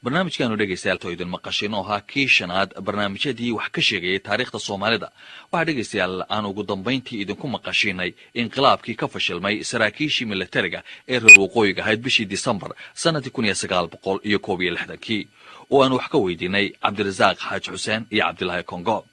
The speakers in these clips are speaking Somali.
barnaamijkaanu dhegaystayaal toydin maqashino ahaa kii shanaad barnaamijyadii wax ka sheegayay taariikhda soomaalida waxaa dhegaystayaal aan ugu dambayntii idinku maqashinay inqilaabkii ka fashilmay saraakiishii milatariga ee reer waqooyiga ahayd bishii disembar sannadii oo aan wax ka weydiinay cabdirasaaq xaaji xuseen iyo cabdilaahi kongo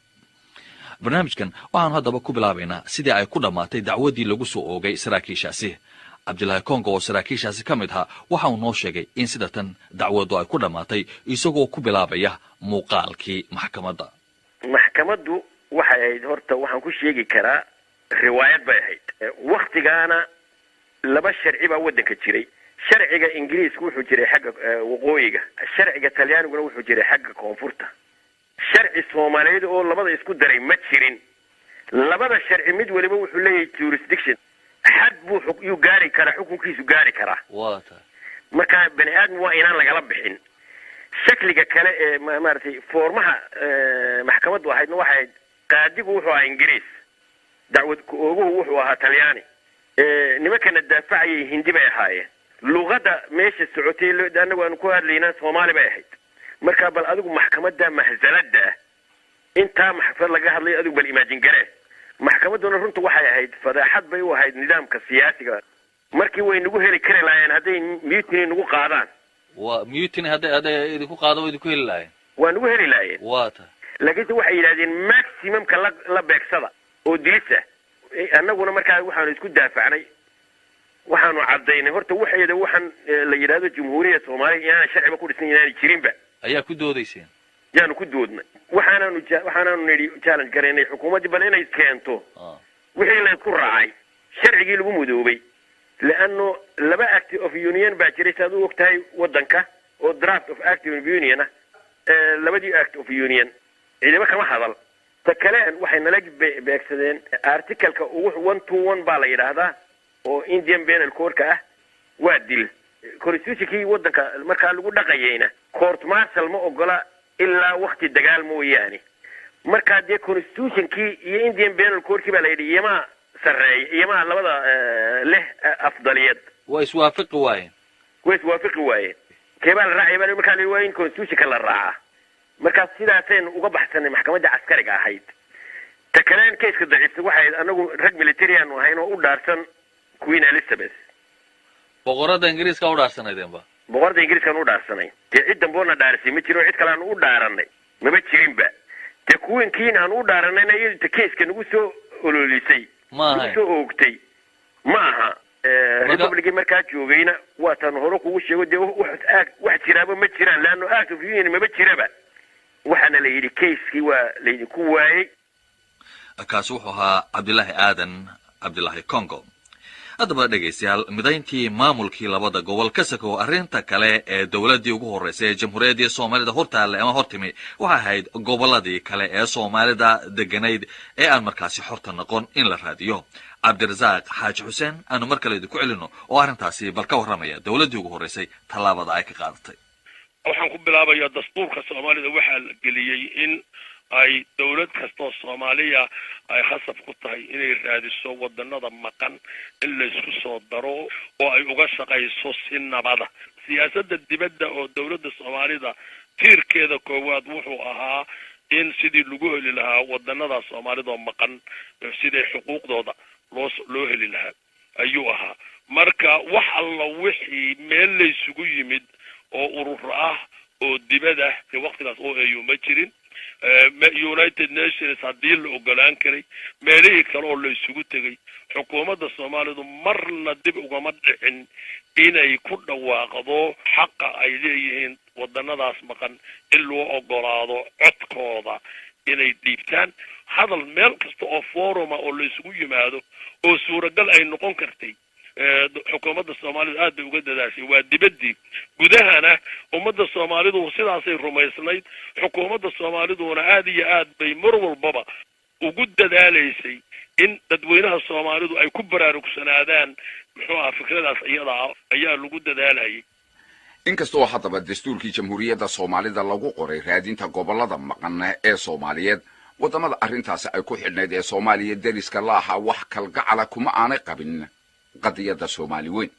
barnaamijkan waxaanu haddaba ku bilaabaynaa sidii ay ku dhammaatay dacwaddii lagu soo oogay saraakiishaasi cabdilaahi kongo oo saraakiishaasi ka mid ahaa waxa uu noo sheegay in sida tan dacwaddu ay ku dhammaatay isagoo ku bilaabaya muuqaalkii maxkamadda. maxkamaddu waxay ahayd horta waxaan ku sheegi karaa riwaayad bay ahayd. wakhtigaana laba sharci baa waddanka jiray. sharciga ingiriiska wuxuu jiray xagga waqooyiga, sharciga talyaaniguna wuxuu jiray xagga koonfurta. sharci soomaaliyeed oo labada isku daray ma jirin. labada sharci mid waliba wuxuu leeyahay jurisdiction, xad buu yuu gaari karaa, xukunkiisu gaari karaa. marka bani aadam waa inaan lagala bixin. shakliga kale ee maaragtay foormaha maxkamaddu ahaydna waxay ahayd qaadigu wuxuu ahaa ingiriis, dacwad ku-ooguhu wuxuu ahaa talyaani, nimankana daafacayay hindi bay ahaayeen. luqadda meesha socotay anagu aanu ku hadlaynaa soomaali bay ahayd. marka bal adigu maxkamadda mahsalada ah intaa maxkamad laga hadlay adigu bal imaajin garee. maxkamadduna runta waxay ahayd fadaaxad bay u ahayd nidaamka siyaasiga. markii way nagu heli kari lahaayeen hadday mutiny nagu qaadaan. mutiny hadday idinku qaado way idinku heli lahaayeen. waa nagu heli lahaayeen. laakiinse waxay yidhahdeen maximumka la beegsada oo dilisa. annaguna markaa waxaanu isku daafacnay, waxaanu caddaynay horta waxaan la yidhaahdo jumhuuriyadda soomaaliya inaana sharciba ku dhisan inaanay jirinba. ayaa ku doodayseen? yaanu ku doodnay. waxaanaanu nidhi challenge garaynay xukuumaddii bal inay keento wixii laysku raacay, sharcigii lagu mudoobay. leanno laba act of union baa jiray saad u og tahay waddanka oo draft of act of union ah. labadii act of union ciidamo kama hadal. ta kale waxay nala beegsadeen articleka 121 baa la yidhaahdaa oo Indian Penal Code ah. waa dil. constitutionkii waddanka markaa lagu dhaqayayna court martial ma ogola ilaa waqti dagaal mooyaane. markaa dee constitutionkii iyo Indian Penal Code baa la yidhi iyama sareey iyama labada leh afdaliyad. way iswaafaqi waayeen. keebaa la raacay baa markaa la waa in constitutionka la raaca. markaa sidaaseen uga baxsanay maxkamadda caskariga ahayd. ta kaleen keeska daciifta waxay anagu rag military aanu ahayn oo u dhaarsan Queen Elizabeth. boqorada ingiriiska u dhaarsanaydeenba? boqorada ingiriiska u dhaarsanay. dee cid damboona dhaarisay ma jiro, cid kale aan u dhaaranay maba jirinba. dee kuwiinkiin aan u dhaaranayna iyada keeska nagu soo ololisay nagu soo oogtay ma aha. republicii markaa joogayna waa tan hore kugu sheego dee wax jiraaba ma jiraan, leanno act of union maba jiraba. waxaana la yidhi keiskii waa laydinku waayey. kaasi wuxuu ahaa cabdilaahi aadan cabdilaahi kongo. haddaba dhegaystayaal, midayntii maamulkii labada gobol ka sakow arrinta kale ee dowladdii ugu horraysay ee jamhuuriyaddii soomaalida hortaalle ama hortimi waxay ahayd gobolladii kale ee soomaalida degganayd ee aan markaasi xorta noqon in la raadiyo. cabdirasaaq xaaji xuseen aanu mar kale idinku celino oo arrintaasi bal ka warramaya dowladdii ugu horraysay tallaabada ay ka qaadatay. waxaan ku bilaabayaa dastuurka soomaalida waxaa la geliyey in ay dawlad kastoo Soomaaliya ay khasab ku tahay inay raadiso wadanada maqan in la isku soo daro oo ay uga shaqayso si nabada. siyaasadda dibadda oo dawladda Soomaalida tiirkeeda koowaad wuxuu ahaa in sidii lagu heli lahaa wadanada Soomaalida maqan sidii xuquuqdooda loo heli lahaa ayuu ahaa. marka wax alla wixii meel la isugu yimid oo urur ah oo dibadda waqtigaas oo ay ma jirin. United Nations haddii la ogolaan karay meelihii kale oo la isugu tegay xukuumadda Soomaalidu marna dib ugama dhicin inay ku dhawaaqdo xaqa ay leeyihiin wadanadaas maqan in loo ogolaado codkooda inay dhiibtaan. hadal meel kasta oo forum oo la isugu yimaado oo suuragal ay noqon kartay xukuumadda Soomaalidu aad bay uga dadaashay. waa dibaddii gudahana ummadda Soomaalidu sidaasay rumaysnayd. xukuumadda Soomaaliduna aad iyo aad bay mar walbaba ugu dadaalaysay in dadweynaha Soomaalidu ay ku baraarugsanaadaan fikradaas iyada ayaa lagu dadaalayay. inkastoo haddaba dastuurkii jamhuuriyadda Soomaalida lagu qoray raadinta gobollada maqan ee Soomaaliyeed, wadamada arrintaasi ay ku xidhnayd ee Soomaaliya deriska la ahaa wax kalgacala kuma aanay qabin qadiyadda Soomaali weyn.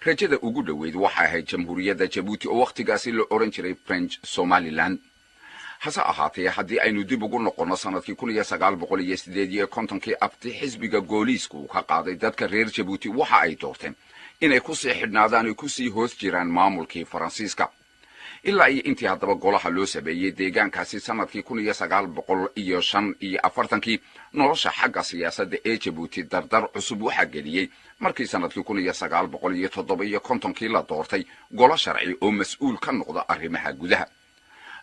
rajada ugu dhoweyd waxay ahayd jamhuuriyadda jabuuti oo wakhtigaasi la odhan jiray french somaliland hase ahaatee haddii aynu dib ugu noqonno sannadkii 1958 abti xisbiga gooliisku uu ka qaaday dadka reer jabuuti waxa ay doorteen inay ku sii xidhnaadaan ay ku sii hoos jiraan maamulkii faransiiska ilaa iyo intii haddaba golaha loo sameeyey deegaankaasi sannadkii 1945 nolosha xagga siyaasadda ee jabuuti dardar cusub waxaa geliyey markii sannadkii 1957 la doortay golo sharci oo mas'uul ka noqda arrimaha gudaha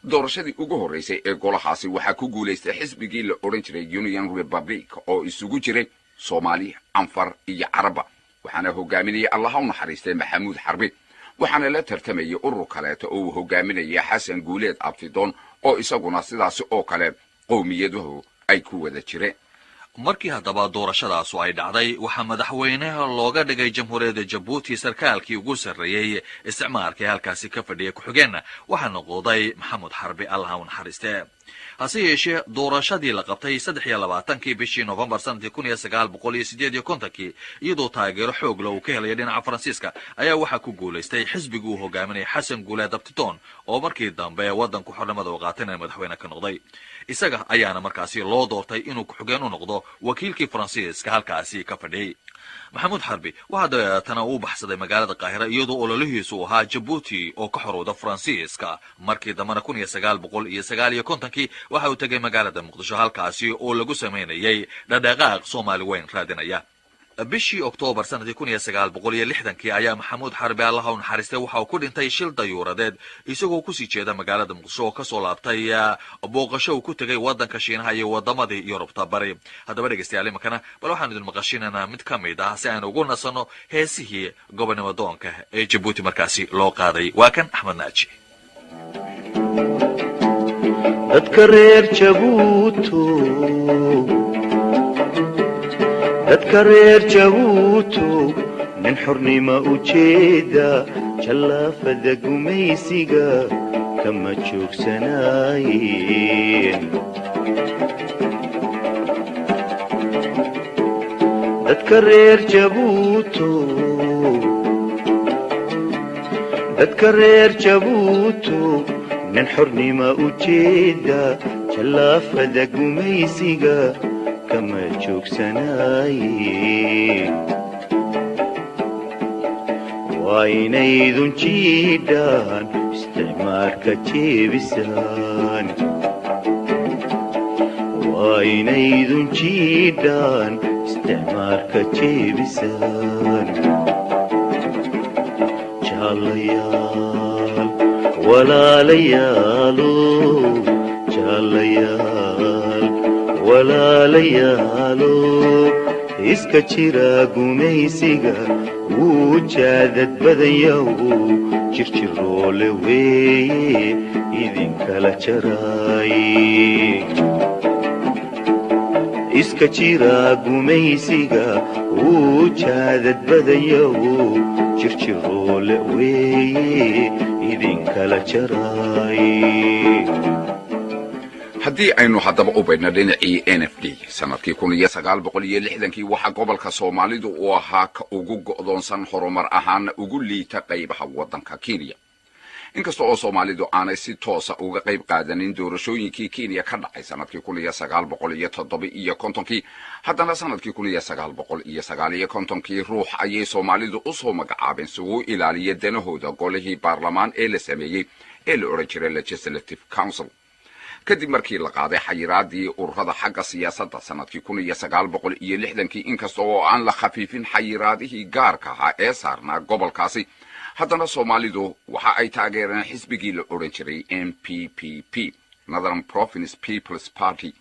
doorashadii ugu horreysay ee golahaasi waxaa ku guulaystay xisbigii la odhan jiray union republic oo isugu jiray soomaali anfar iyo caraba waxaana hogaaminayay allaha u naxariistay maxamuud xarbi waxaana la tartamayay urur kaleeto oo uu hogaaminaya xasan guuleed abtidoon oo isaguna sidaasi oo kale qowmiyaduhu ay ku wada jireen markii haddaba doorashadaasu ay dhacday waxaa madaxweynaha looga dhigay jamhuuriyadda jabuuti sarkaalkii ugu sarreeyey isticmaalkii halkaasi ka fadhiyay ku-xigeenna waxaa noqday maxamuud xarbi allaha u naxariistee hase yeeshee doorashadii la qabtay 23 bishii Novembar sanadkii 1958 iyadoo taageero xoog leh uu ka helay dhinaca Faransiiska ayaa waxa ku guuleystay xisbiga uu hogaaminay Xasan Guuleed Abtidoon oo markii dambe wadanku xornimada u qaatay madaxweyne ka noqday isaga ayaana markaasi loo doortay inuu ku-xigeen u noqdo wakiilkii Faransiiska halkaasi ka fadhiyay maxamuud xarbi waxaa dabeetana uu baxsaday magaalada qaahira iyadoo ololihiisu ahaa jabuuti oo ka xorowda faransiiska markii dambena 1959 waxa uu tegay magaalada muqdisho halkaasi oo lagu sameynayay dhaqdhaqaaq Soomaali weyn raadinaya bishii Oktoobar sanadkii 1960 ayaa maxamuud xarbi allaha u naxariistay waxa uu ku dhintay shil dayuuradeed isagoo ku sii jeeda magaalada muqdisho oo ka soo laabtay booqasho uu ku tagay wadanka Shiinaha iyo wadamadii Yurubta bari haddaba dhageystayaal makana bal waxaan idin maqashinaynaa mid ka mid ah si aan ugu nasano heesihii gobonimo doonka ee Jabuuti markaasi loo qaaday waa kan Axmed Naaji dadka reer Jabuuti dadka reer Jabuuti nin xornimo u jeeda jalaafada gumaysiga kama joogsanayeen dadka reer Jabuuti dadka reer Jabuuti nin xornimo u jeeda jalaafada gumaysiga kama joogsanayeen waa inaydun jiidhaan isticmaalka jeebisaan waa inaydun jiidhaan isticmaalka jeebisaan jaalayaal walaalayaalo jaalayaal walaalayaalo iska jira gumaysiga wuu jaadad badanyaw jirjiroole weeye idinkala jaraaye iska jira gumaysiga wuu jaadad badanyaw jirjiroole weeye idinkala jaraaye haddii aynu haddaba u baydhna dhinacii NFD sanadkii 1960 waxaa gobolka Soomaalidu uu ahaa ka ugu go'doonsan horumar ahaan ugu liita qaybaha wadanka Kenya inkastoo oo Soomaalidu aanay si toos ah uga qayb qaadanin doorashooyinkii Kenya ka dhacay sanadkii 1957 haddana sanadkii 1959 ruux ayay Soomaalidu u soo magacaabeen si uu ilaaliyo danahooda golihii baarlamaan ee la sameeyay ee la oran jiray Legislative Council kadib markii la qaaday xayiraadii ururada xagga siyaasadda sanadkii 1960 inkastoo oo aan la khafiifin xayiraadihii gaarka ahaa ee saarnaa gobolkaasi haddana Soomaalidu waxa ay taageereen xisbigii la oran jiray NPPP Northern Province People's Party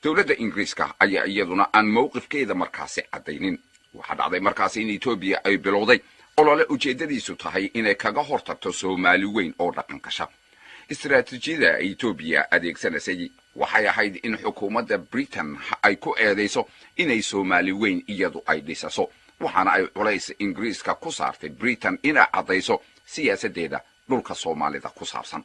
dowladda Ingiriiska ayaa iyaduna aan mowqifkeeda markaasi cadaynin waxa dhacday markaasi in Ethiopia ay bilowday olole ujeedadiisu tahay inay kaga hortagto Soomaali weyn oo dhaqan kasha استراتيجية إثيوبيا أديكسنسي وحياهيد إن حكومة بريطان أي كو إيديسو إني سومالي وين إيادو أي ديساسو وحانا أي رئيس إنجليز كا كسارت بريطان إنا عديسو سياسة ديدا dhulka soomaalida ku saabsan.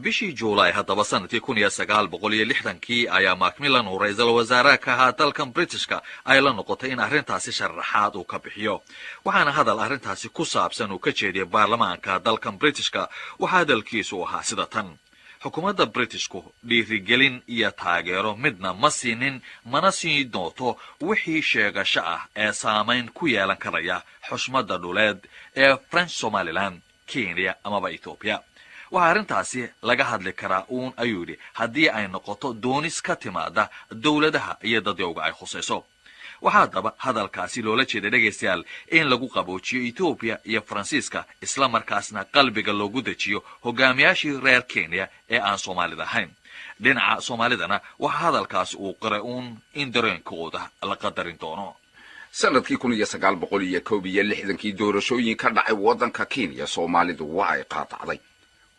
bishii juulaay haddaba sanadkii 1960kii ayaa macmillan uu ra-iisul wasaare ka ahaa dalkan britishka ay la noqotay in arrintaasi sharaxaad uu ka bixiyo waxaana hadal arrintaasi ku saabsan uu ka jeediyay baarlamaanka dalkan britishka waxaa hadalkiisu ahaa sida tan: xukuumadda britishku dhiirigelin iyo taageero midna ma siinin mana sii doonto wixii sheegasho ah ee saamayn ku yeelan karaya xushmadda dhuleed ee french somaliland, kenya amaba etoobiya. waxaa arrintaasi laga hadli karaa uun ayuu yidhi haddii ay noqoto doonis ka timaada dowladaha iyo dadyowga ay khusayso. waxaa haddaba hadalkaasi loola jeeday dhegaystayaal in lagu qaboojiyo etoobiya iyo faransiiska isla markaasna qalbiga loogu dejiyo hogaamiyaashii reer kenya ee aan soomaalida ahayn. dhinaca soomaalidana waxaa hadalkaasi uu qiray uun in dareenkooda la qadarin doono. sanadkii 1961kii doorashooyin ka dhacay waddanka Kenya Soomaalidu waa ay qaatacday.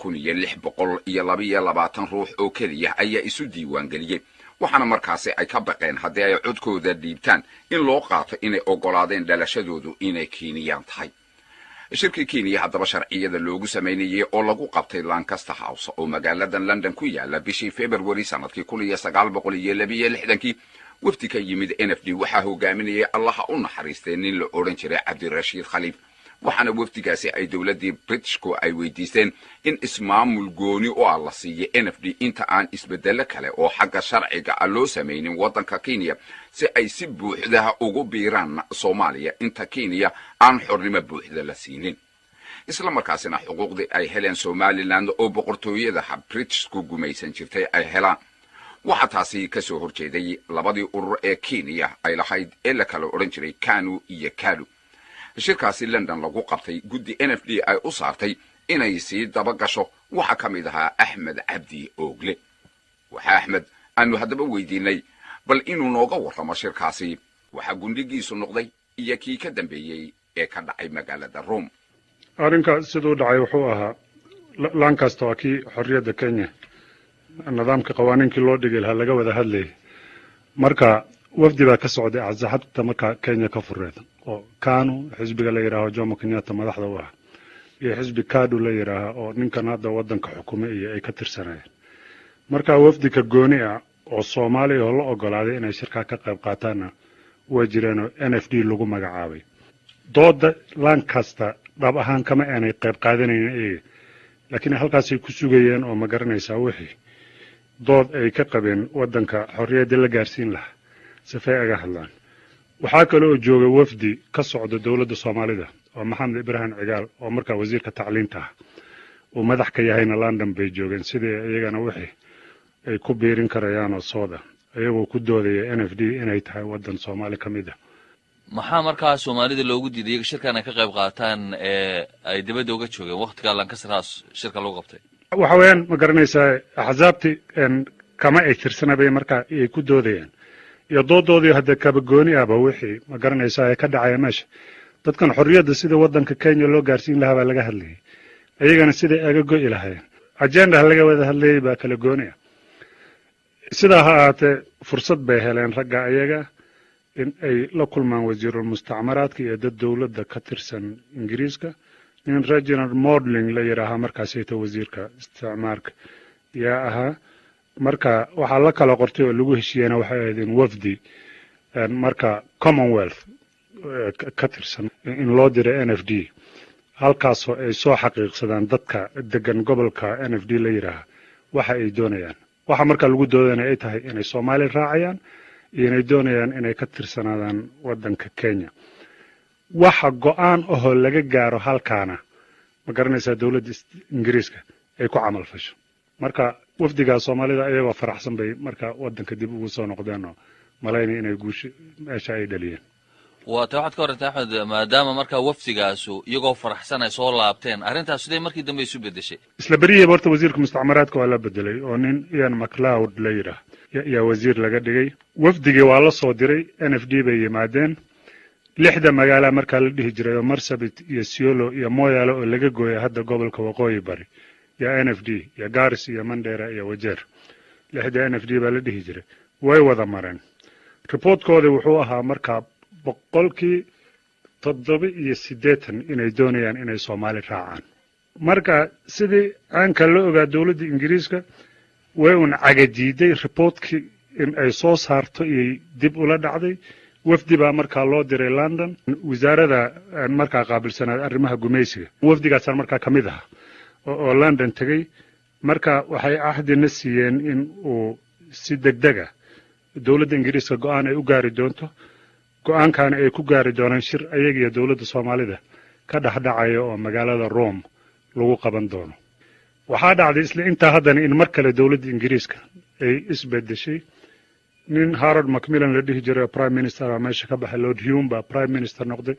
1622 ruux oo keliya ayaa isu diiwaan geliyay, waxaana markaasi ay ka baqeen haddii ay codkooda dhiibtaan in loo qaato inay ogolaadeen dhalashadoodu inay Kenyaan tahay. shirkii Kenya haddaba sharciyada loogu sameynayay oo lagu qabtay Lancaster House oo magaalada London ku yaala bishii February sanadkii 1962 wafdi ka yimid NFD waxaa hogaaminayay allaha u naxariistay nin la oran jiray Cabdirashiid Khaliif. waxaana wafdigaasi ay dowladii Britishku ay weydiisteen in ismaamul gooni oo la siiyo NFD inta aan isbedel kale oo xagga sharciga loo sameeynin waddanka Kenya si ay si buuxda ugu biiraan Soomaaliya inta Kenya aan xornimo buuxda la siinin. isla markaasina xuquuqdii ay heleen Somaliland oo boqortooyada Britishku gumaysan jirtay ay helaan. waxaa taasi ka soo horjeeday labadii urur ee Kenya ay lahayd ee la kala oran jiray KANU iyo KALU. shirkaasi London lagu qabtay guddi NFD ay u saartay inay sii daba gasho waxa ka mid ahaa Axmed Cabdi Oogle. waxa Axmed aanu haddaba weydiinay bal inuu nooga warramo shirkaasi waxa gundigiisu noqday iyo kii ka dambeeyay ee ka dhacay magaalada Rome. arrinka sidoo dhacay wuxuu ahaa Lancaster kii xorriyadda Kenya nidaamka qawaaniinkii loo dhigay laga wada hadlayay. marka wafdi baa ka socday azaxabta marka Kenya ka fureed oo KANU xisbiga la yiraahdo Jomo Kenyatta madaxda u ah iyo xisbi KADU la yiraahdo oo ninkan hadda waddanka xukuumay iyo ay ka tirsanayeen. marka wafdi ka gooni ah oo Soomaaliya oo la ogolaaday inay shirka ka qayb qaataan way jireen oo NFD lagu magacaabay. dooda Lancaster dhab ahaan kama aanay qayb qaadanayeen laakiin halkaas ay ku sugayeen oo ma garanaysaa wixii dood ay ka qabeen waddanka xorriyadda la gaarsiin lahaa safay aga hadlaan. waxaa kale oo joogay wafdi ka socda dowladda Soomaalida oo Maxamed Ibrahim Cigaal oo markaa wasiirka tacliinta ah oo madax ka yahayna London bay joogeen sidii iyagana wixii ay ku biirin karayaan oo sooda ayagoo ku doodaya NFD inay tahay waddan Soomaali ka mid ah. maxaa markaa Soomaalida loogu diiday shirkan ka qayb qaataan ee ay dibadda uga joogeen waqtiga Lancaster House shirka lagu qabtay? waxa weeyaan ma garanaysaa axzaabti kama ay tirsanabay markaa ay ku doodayaan iyo doodoodii hadda kaba gooni ahba wixii ma garanaysaa ka dhacaya meesha. dadkan xorriyadda sida waddanka Kenya loo gaarsiin lahaa baa laga hadlayay, ayagana sida aga go'i lahaayeen agenda laga wada hadlayay baa kala gooni ah. sidaa ha ahaatee fursad bay heleen ragga ayaga in ay la kulmaan wasiirul mustacmaraadka iyo dad dowladda ka tirsan Ingiriiska. nin Reginald Modling la yiraahaa markaasayta wasiirka isticmaarka yaa ahaa. marka waxaa la kala qortay oo lagu heshiiyeyna waxay ahayd in wafdi marka Commonwealth ka tirsan in loo diray NFD halkaasoo ay soo xaqiiqsadaan dadka degan gobolka NFD la yiraahaa waxa ay doonayaan. waxa marka lagu doodana ay tahay inay Soomaali raacayaan iyo inay doonayaan inay ka tirsanaadaan waddanka Kenya. waxa go'aan oo laga gaaro halkaana ma garanaysaa dowladda Ingiriiska ay ku camal fasho. marka wafdiga Soomaalida ayagoo faraxsan bay marka waddanka dib ugu soo noqdeen oo malaynay inay guusho meesha ay dhaliyeen. waxaad ka warantay Axmed maadaama marka wafdigaasu iyagoo faraxsan ay soo laabteen arrintaas sidee markii dambe isu bedeshay? isla bariye horta wasiirka mustacmaraadka waa la bedelay oo nin Ian MacLeod la yiraahdo yaa wasiir laga dhigay. wafdigii waa la soo diray NFD bay yimaadeen 6 magaalo marka la dhihi jiray Marsabit iyo Siolo iyo Moyale oo laga gooyay hadda gobolka Waqooyi Bari ya NFD ya Garis iyo Mandera iyo Wajeer. 6 NFD baa la dhihi jiray way wada mareen. reportkooda wuxuu ahaa marka 7% inay doonayaan inay Soomaali raacaan. marka sidii aanka la ogaa dowladda ingiriiska way un cagadiiday reportkii in ay soo saarto iyo dib ula dhacday wafdi baa markaa loo diray london wasaarada markaa qaabilsanaad arrimaha gumaysiga wafdigaasaan markaa ka mid aha oo london tegey marka waxay cahdina siiyeen in uu si degdega dowladda ingiriiska go'aan ay u gaari doonto go'aankaana ay ku gaari doonaan shir ayaga iyo dowladda soomaalida ka dhexdhacaya oo magaalada rome lagu qaban doono waxaa dhacday isla intaa haddana in mar kale dowladda ingiriiska ay isbedeshay nin Harold Macmillan la dhihi jiray prime minister ama meesha ka baxay Lord Hume baa prime minister noqday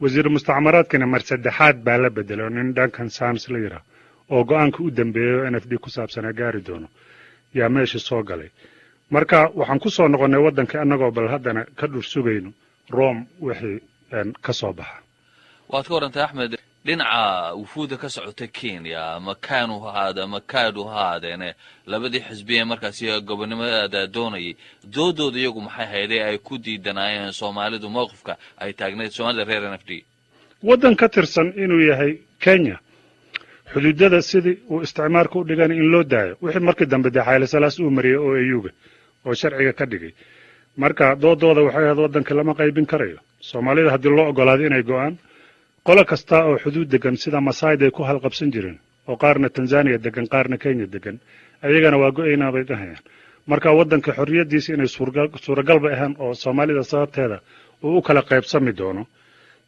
wasiir mustacmaraadkana mar saddexaad baa la bedelay nin Duncan Sams la yiraahdo oo go'aanka u dambeeyay NFD ku saabsan gaari doono yaa meesha soo galay marka waxaan ku soo noqonay wadanka annagoo bal haddana ka dhur sugayno Rome wixii ka soo baxa waad ka warantay Axmed dhinaca wufuuda ka socota Kenya makaanu haadeen labadii xisbiye markaas gobonimada doonayay doodooda iyagu maxay hayday ay ku diidanayeen Soomaalidu mowqifka ay taagneed Soomaalida reer NFD wadan ka tirsan inuu yahay Kenya xuduudada sidii uu isticmaalka u dhigan in loo daayo wixii markii dambe Haile Selassie uu mariyay oo ayuga oo sharciga ka dhigay marka doodooda waxay ahayd wadanka lama qaybin karayo Soomaalida hadii loo ogolaado inay go'aan qola kasta oo xuduud degan sida Maasai ay ku halqabsan jireen oo qaarna Tanzania degan qaarna Kenya degan ayagana waa go'ayna bay dhahayaan marka wadanka xorriyadiisa inay suuragal ba ahaan oo Soomaalida sababteeda uu u kala qaybsami doono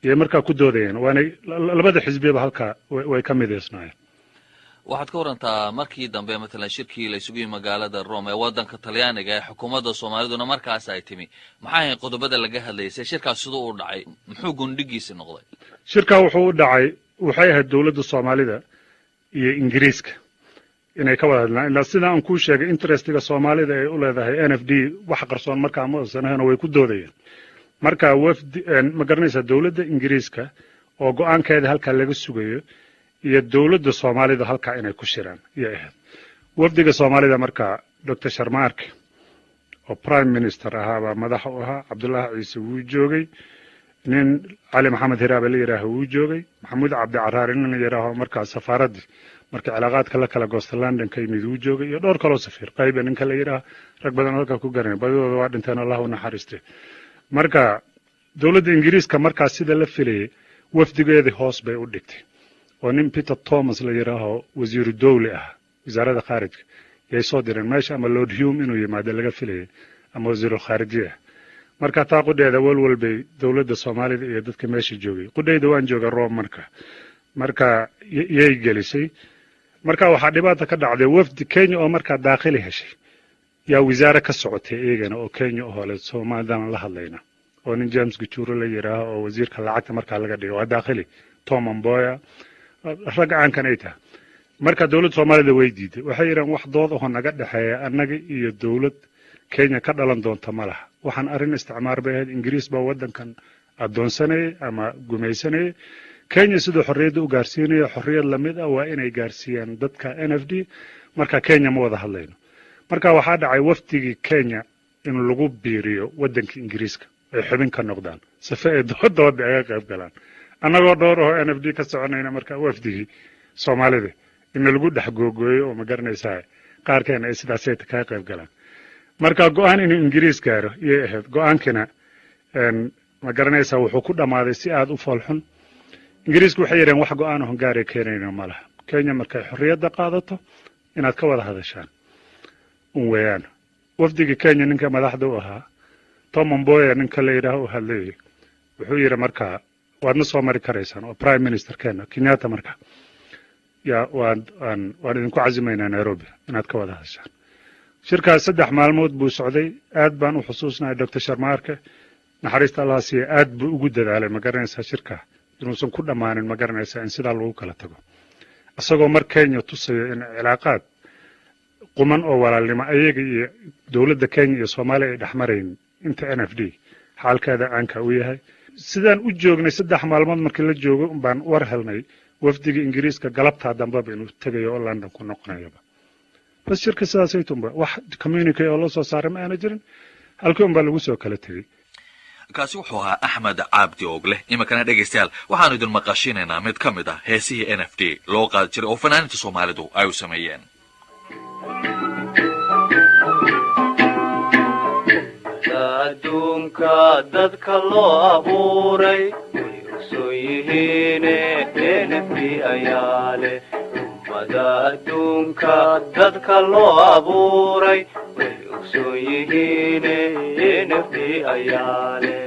iyo marka ku doodayeen waana labada xisbiba halka way ka mideysnaayeen waxaad ka warantaa markii dambe mesela shirkii la isugu yimid magaalada Rome ee wadanka Talyaaniga ee xukuumadda Soomaaliduna markaas ay timi maxay qodobada laga hadlayay shirkaas sidoo u dhacay muxuu gundhigiisa noqday shirka wuxuu u dhacay waxay ahayd dawladda Soomaalida iyo Ingiriiska inay ka wada hadlaan ilaa sida aan ku sheegay interestiga Soomaalida ay u leedahay NFD wax qarsoon markaa ma sanahana way ku doodayeen marka wafdi ma garanaysa dawladda Ingiriiska oo go'aankeeda halka laga sugayo iyo dawladda Soomaalida halka inay ku shiraan iyo ahayd wafdiga Soomaalida marka Dr. Sharmaark oo prime minister ahaa madax u ahaa Cabdullaahi Ciise wuu joogay nin Ali Maxamed Hiraab la yiraahdo wuu joogay Maxamuud Cabdi Caraar nin la yiraahdo marka safaaradii marka cilaaqaadka la kala goosta London ka yimid wuu joogay iyo dhowr kale oo safiir qayb ninka la yiraahdo rag badan halka ku garanay badooda waa dhinteen Allah u naxariistay marka dawladda Ingiriiska marka sida la filayay wafdigeedii hoos bay u dhigtay oo nin Peter Thomas la yiraahdo wasiir dawli ah wasaaradda khaarijka ay soo direen meesha ama Lord Hume inuu yimaado laga filayay ama wasiir khaarijiyada marka taa qudheeda walwalbay dawladda Soomaalida iyo dadka meesha joogay qudheeda waan jooga Rome marka yay gelisay marka waxa dhibaato ka dhacday wafdi Kenya oo marka daaqili heshay yaa wasaare ka socotay eegana oo Kenya oo hore Soomaalida la hadlayna oo nin James Gichuru la yiraahdo oo wasiirka lacagta marka laga dhigo waa daaqili Tom Mboya rag'aan kan ay tahay marka dawladda Soomaalida way diiday waxay yiraan wax dood oo naga dhaxeeya annaga iyo dawlad Kenya ka dhalan doonta malaha waxaan arin isticmaar bay Ingiriis baa wadankan adoonsanay ama gumaysanay Kenya sidoo xorriyada u gaarsiinaya xorriyad la mid ah waa inay gaarsiiyaan dadka NFD marka Kenya ma wada hadlayno marka waxa dhacay waftigii Kenya in lagu biiriyo wadanka Ingiriiska ay xubin ka noqdaan safay doodooda ay qayb galaan annagoo dhowr oo NFD ka soconayna marka wafdigii Soomaalida in lagu dhaxgoogooyo oo ma garanaysaa qaarkeena ay sidaas ay ka qayb galaan marka go'aan in Ingiriis gaaro iyo ahayd go'aankina ma garanaysaa wuxuu ku dhamaaday si aad u falxun Ingiriisku waxay yireen wax go'aan oo gaari keenayna malaha Kenya markay xorriyada qaadato inaad ka wada hadashaan weeyaan wafdiga Kenya ninka madaxda u ahaa Tom Mboya ninka la yiraahdo hadlay wuxuu yiri marka waadna soo mari karaysaan oo prime minister Kenyatta marka ya waan idinku casimaynaa Nairobi inaad ka wada hadashaan shirkaas 3 maalmood buu socday aad baan u xusuusnahay Dr. Sharmaark naxariista Allah si aad buu ugu dadaalay ma garanaysaa shirka inuusan ku dhamaanin ma garanaysaa in sida lagu kala tago asagoo mar Kenya tusayo in cilaaqaad quman oo walaalnimo ayaga iyo dawladda Kenya iyo Soomaaliya ay dhaxmareen inta NFD xaalkeeda aanka u yahay sidaan u joognay 3 maalmood markii la joogo baan war helnay wafdiga Ingiriiska galabta dambe inuu tagayo oo London ku noqonayaba bas shirka sidaas ay tumba wax communique oo la soo saaray ma aana jirin halkii baa lagu soo kala tagay kaasi wuxuu ahaa axmed cabdi ogle. iminkana dhegaystayaal waxaanu idin maqashinaynaa mid ka mid ah heesihii n f d loo qaadi jiray oo fanaaniinta soomaalidu ay u sameeyeen. adduunka dadka loo abuuray way ogsoon yihiine NFD ayaa leh. ummada adduunka dadka loo abuuray way ogsoon yihiine NFD ayaa leh.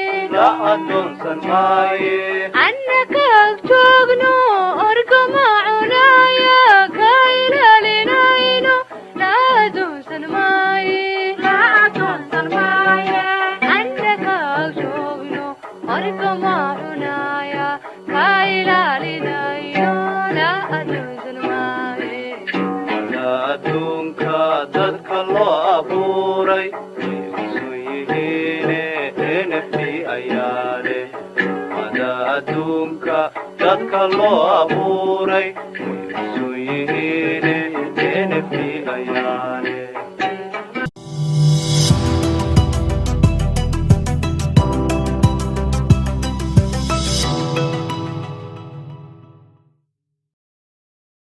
أدونسن ماي عنك أكتوغنو أرقما عنايا كايلا لناينو لا أدونسن ماي لا أدونسن ماي عنك أكتوغنو أرقما عنايا كايلا لناينو لا أدونسن ماي لا أدونك ددك الله أبوري adduunka dadka loo abuuray way ogsoon yihiine NFD ayaa leh.